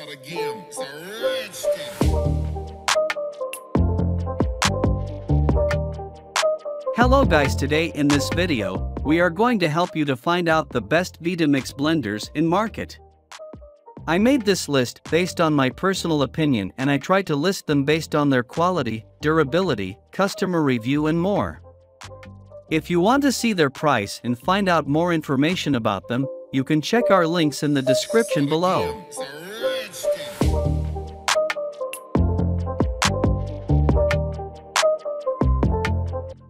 start again. It's a rich thing. Hello guys, today in this video, we are going to help you to find out the best Vitamix blenders in market. I made this list based on my personal opinion and I tried to list them based on their quality, durability, customer review and more. If you want to see their price and find out more information about them, you can check our links in the description below. It's a rich thing.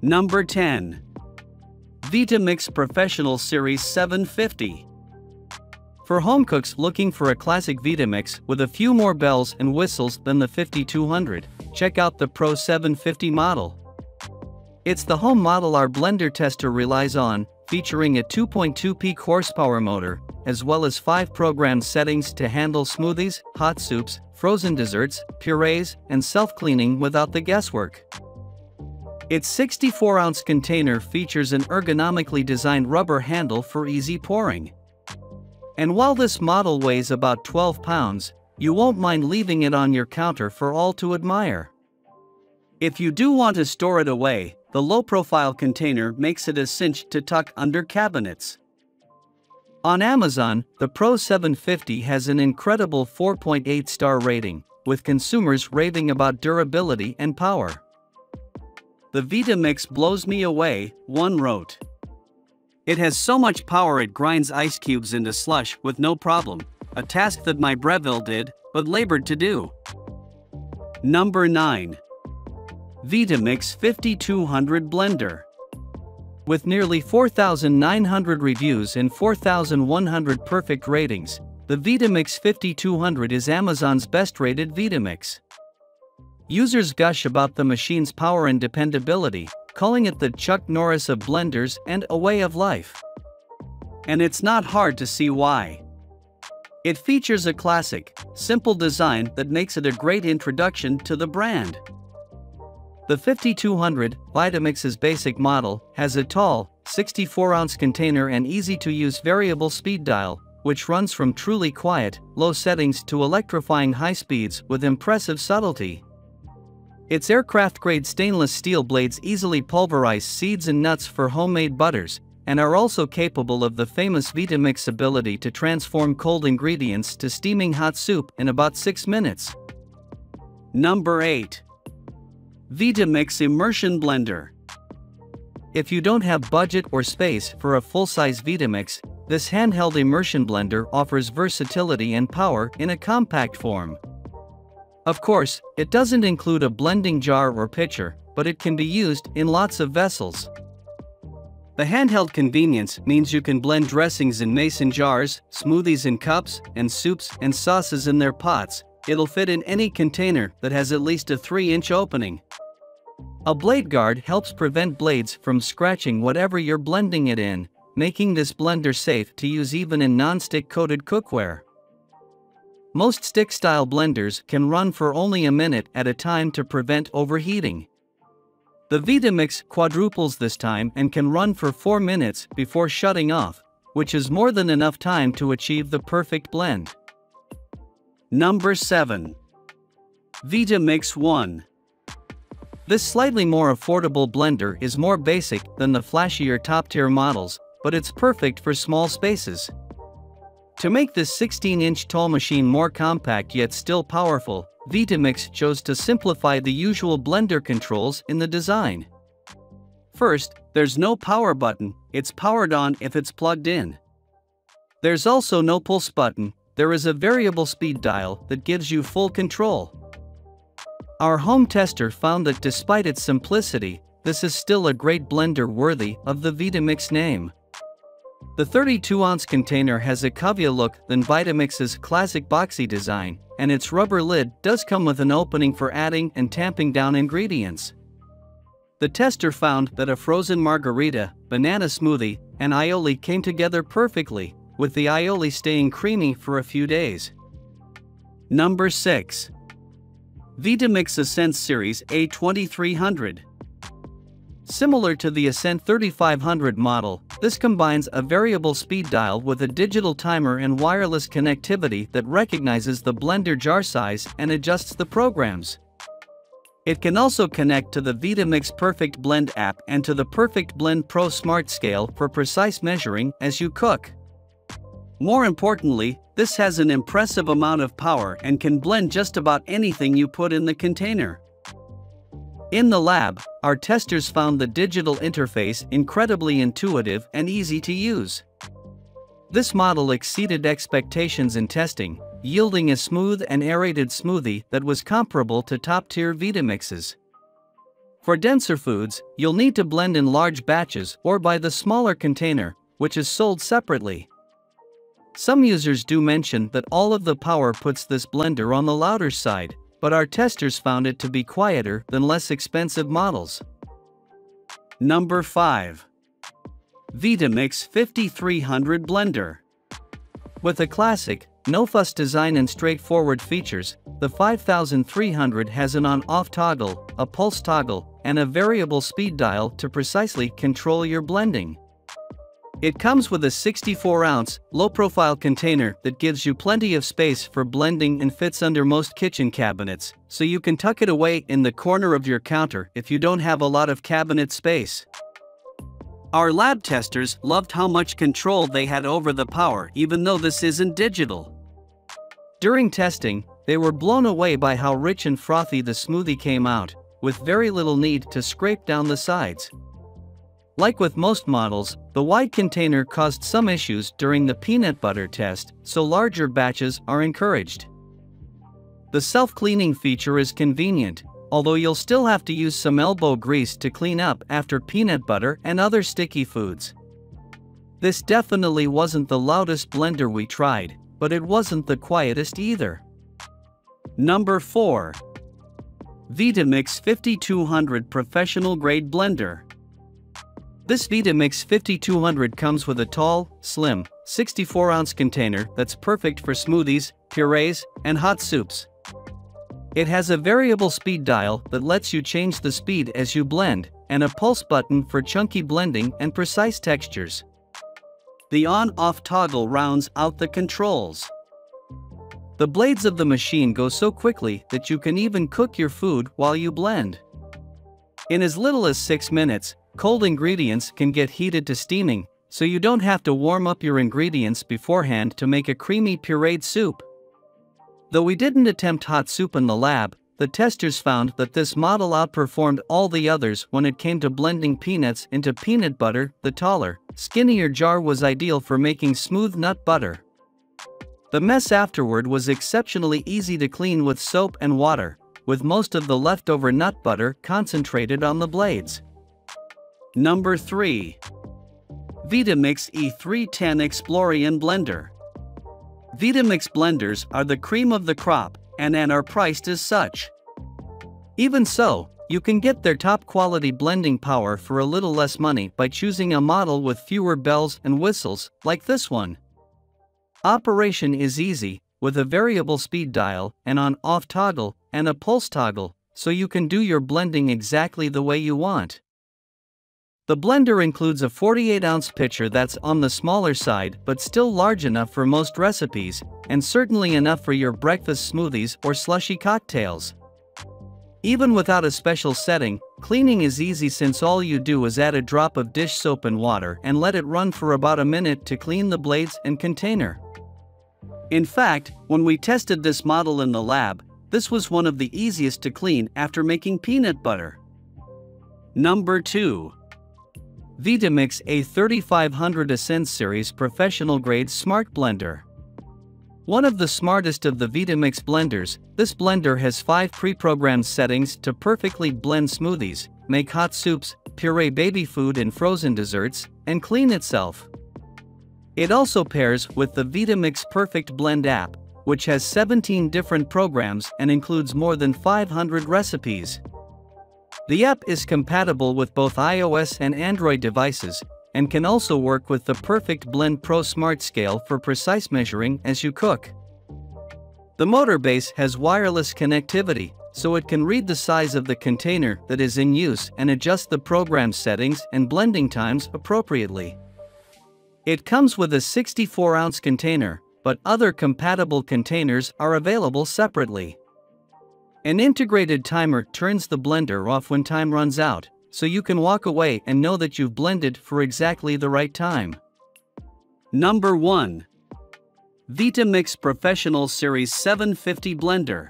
Number 10. Vitamix Professional Series 750. For home cooks looking for a classic Vitamix with a few more bells and whistles than the 5200, check out the Pro 750 model. It's the home model our blender tester relies on, featuring a 2.2 peak horsepower motor, as well as 5 programmed settings to handle smoothies, hot soups, frozen desserts, purees, and self-cleaning without the guesswork. Its 64-ounce container features an ergonomically designed rubber handle for easy pouring. And while this model weighs about 12 pounds, you won't mind leaving it on your counter for all to admire. If you do want to store it away, the low-profile container makes it a cinch to tuck under cabinets. On Amazon, the Pro 750 has an incredible 4.8-star rating, with consumers raving about durability and power. "The Vitamix blows me away," one wrote. "It has so much power it grinds ice cubes into slush with no problem, a task that my Breville did, but labored to do." Number 9. Vitamix 5200 Blender. With nearly 4,900 reviews and 4,100 perfect ratings, the Vitamix 5200 is Amazon's best-rated Vitamix. Users gush about the machine's power and dependability, calling it the Chuck Norris of blenders and a way of life. And it's not hard to see why. It features a classic, simple design that makes it a great introduction to the brand. The 5200, Vitamix's basic model, has a tall, 64-ounce container and easy-to-use variable speed dial, which runs from truly quiet, low settings to electrifying high speeds with impressive subtlety. Its aircraft-grade stainless steel blades easily pulverize seeds and nuts for homemade butters, and are also capable of the famous Vitamix ability to transform cold ingredients to steaming hot soup in about 6 minutes. Number 8. Vitamix Immersion Blender. If you don't have budget or space for a full-size Vitamix, this handheld immersion blender offers versatility and power in a compact form. Of course, it doesn't include a blending jar or pitcher, but it can be used in lots of vessels. The handheld convenience means you can blend dressings in mason jars, smoothies in cups, and soups and sauces in their pots. It'll fit in any container that has at least a 3-inch opening. A blade guard helps prevent blades from scratching whatever you're blending it in, making this blender safe to use even in non-stick coated cookware. Most stick-style blenders can run for only a minute at a time to prevent overheating. The Vitamix quadruples this time and can run for 4 minutes before shutting off, which is more than enough time to achieve the perfect blend. Number 7. Vitamix One. This slightly more affordable blender is more basic than the flashier top-tier models, but it's perfect for small spaces. To make this 16-inch tall machine more compact yet still powerful, Vitamix chose to simplify the usual blender controls in the design. First, there's no power button, it's powered on if it's plugged in. There's also no pulse button, there is a variable speed dial that gives you full control. Our home tester found that despite its simplicity, this is still a great blender worthy of the Vitamix name. The 32-ounce container has a caviar look than Vitamix's classic boxy design, and its rubber lid does come with an opening for adding and tamping down ingredients. The tester found that a frozen margarita, banana smoothie, and aioli came together perfectly, with the aioli staying creamy for a few days. Number 6. Vitamix Ascent Series A2300. Similar to the Ascent 3500 model, this combines a variable speed dial with a digital timer and wireless connectivity that recognizes the blender jar size and adjusts the programs. It can also connect to the Vitamix Perfect Blend app and to the Perfect Blend Pro Smart Scale for precise measuring as you cook. More importantly, this has an impressive amount of power and can blend just about anything you put in the container. In the lab, our testers found the digital interface incredibly intuitive and easy to use. This model exceeded expectations in testing, yielding a smooth and aerated smoothie that was comparable to top-tier Vitamixes. For denser foods, you'll need to blend in large batches or buy the smaller container, which is sold separately. Some users do mention that all of the power puts this blender on the louder side, but our testers found it to be quieter than less expensive models. Number 5. Vitamix 5300 Blender. With a classic, no-fuss design and straightforward features, the 5300 has an on-off toggle, a pulse toggle, and a variable speed dial to precisely control your blending. It comes with a 64-ounce, low-profile container that gives you plenty of space for blending and fits under most kitchen cabinets, so you can tuck it away in the corner of your counter if you don't have a lot of cabinet space. Our lab testers loved how much control they had over the power even though this isn't digital. During testing, they were blown away by how rich and frothy the smoothie came out, with very little need to scrape down the sides. Like with most models, the wide container caused some issues during the peanut butter test, so larger batches are encouraged. The self-cleaning feature is convenient, although you'll still have to use some elbow grease to clean up after peanut butter and other sticky foods. This definitely wasn't the loudest blender we tried, but it wasn't the quietest either. Number 4. Vitamix 5200 Professional Grade Blender. This Vitamix 5200 comes with a tall, slim, 64-ounce container that's perfect for smoothies, purees, and hot soups. It has a variable speed dial that lets you change the speed as you blend, and a pulse button for chunky blending and precise textures. The on-off toggle rounds out the controls. The blades of the machine go so quickly that you can even cook your food while you blend. In as little as 6 minutes, cold ingredients can get heated to steaming, so you don't have to warm up your ingredients beforehand to make a creamy pureed soup. Though we didn't attempt hot soup in the lab, the testers found that this model outperformed all the others when it came to blending peanuts into peanut butter. The taller, skinnier jar was ideal for making smooth nut butter. The mess afterward was exceptionally easy to clean with soap and water, with most of the leftover nut butter concentrated on the blades. Number 3. Vitamix E310 Explorian Blender. Vitamix blenders are the cream of the crop and are priced as such. Even so, you can get their top quality blending power for a little less money by choosing a model with fewer bells and whistles, like this one. Operation is easy, with a variable speed dial, an on-off toggle, and a pulse toggle, so you can do your blending exactly the way you want. The blender includes a 48-ounce pitcher that's on the smaller side but still large enough for most recipes, and certainly enough for your breakfast smoothies or slushy cocktails. Even without a special setting, cleaning is easy since all you do is add a drop of dish soap and water and let it run for about a minute to clean the blades and container. In fact, when we tested this model in the lab, this was one of the easiest to clean after making peanut butter. Number 2. Vitamix A3500 Ascent Series Professional Grade Smart Blender. One of the smartest of the Vitamix blenders, this blender has 5 pre-programmed settings to perfectly blend smoothies, make hot soups, puree baby food and frozen desserts, and clean itself. It also pairs with the Vitamix Perfect Blend app, which has 17 different programs and includes more than 500 recipes. The app is compatible with both iOS and Android devices, and can also work with the Perfect Blend Pro Smart Scale for precise measuring as you cook. The motor base has wireless connectivity, so it can read the size of the container that is in use and adjust the program settings and blending times appropriately. It comes with a 64-ounce container, but other compatible containers are available separately. An integrated timer turns the blender off when time runs out, so you can walk away and know that you've blended for exactly the right time. Number 1. Vitamix Professional Series 750 Blender.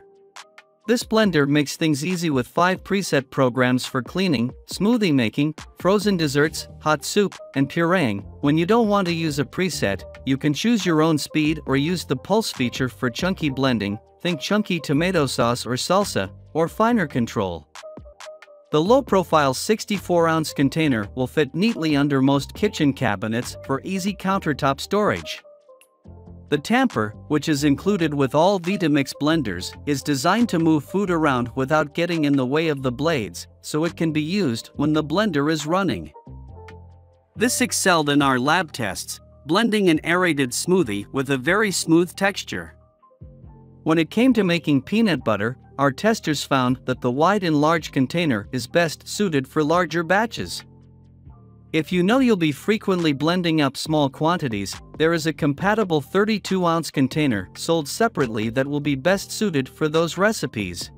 This blender makes things easy with 5 preset programs for cleaning, smoothie making, frozen desserts, hot soup, and pureeing. When you don't want to use a preset, you can choose your own speed or use the pulse feature for chunky blending, think chunky tomato sauce or salsa, or finer control. The low-profile 64-ounce container will fit neatly under most kitchen cabinets for easy countertop storage. The tamper, which is included with all Vitamix blenders, is designed to move food around without getting in the way of the blades, so it can be used when the blender is running. This excelled in our lab tests, blending an aerated smoothie with a very smooth texture. When it came to making peanut butter, our testers found that the wide and large container is best suited for larger batches. If you know you'll be frequently blending up small quantities, there is a compatible 32-ounce container sold separately that will be best suited for those recipes.